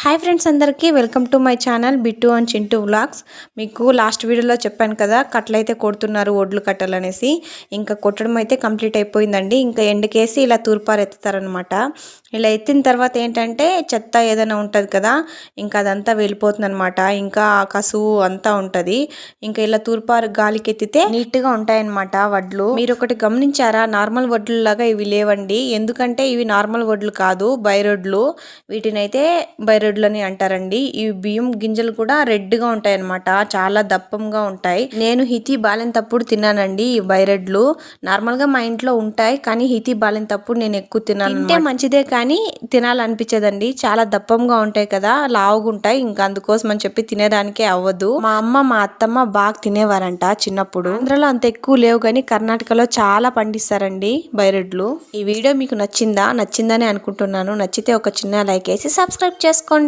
Hi friends అందరికీ welcome to my channel Bittu and Chintu vlogs. మీకు last వీడియోలో చెప్పాను కదా కట్లయితే కొడుతున్నారు ఒడ్లు కట్టాలనేసి. ఇంకా కొట్టడం అయితే కంప్లీట్ అయిపోయిందండి. ఇంకా ఎండకేసి ఇలా తూర్పారు ఎత్తుతారనమాట. ఇలా ఎత్తిన తర్వాత ఏంటంటే చెత్త ఏదైనా ఉంటుంది కదా, ఇంకా అదంతా వెళ్ళిపోతుంది అనమాట. ఇంకా కసువు అంతా ఉంటుంది. ఇంకా ఇలా తూర్పారు గాలికి ఎత్తితే నీట్గా ఉంటాయన్నమాట వడ్లు. మీరు ఒకటి గమనించారా, నార్మల్ వడ్లు లాగా ఇవి లేవండి. ఎందుకంటే ఇవి నార్మల్ వడ్లు కాదు, బైరొడ్లు. వీటినైతే బైరొడ్లు అని అంటారండి. ఈ బియ్యం గింజలు కూడా రెడ్ గా ఉంటాయి అన్నమాట, చాలా దప్పంగా ఉంటాయి. నేను హితి బాలేనప్పుడు తిన్నానండి ఈ బైరొడ్లు. నార్మల్ గా మా ఇంట్లో ఉంటాయి, కానీ హితి బాలేనప్పుడు నేను ఎక్కువ తిన్నాను. తింటే మంచిదే కానీ తినాలనిపించదండి, చాలా దప్పంగా ఉంటాయి కదా, లావుగా ఉంటాయి. ఇంకా అందుకోసం అని చెప్పి తినేదానికే అవ్వదు. మా అమ్మ మా అత్తమ్మ బాగా తినేవారంట చిన్నప్పుడు. ఆంధ్రలో అంత ఎక్కువ లేవు కానీ కర్ణాటకలో చాలా పండిస్తారండి బైరొడ్లు. ఈ వీడియో మీకు నచ్చిందని అనుకుంటున్నాను. నచ్చితే ఒక చిన్న లైక్ వేసి సబ్స్క్రైబ్ చేసుకోండి.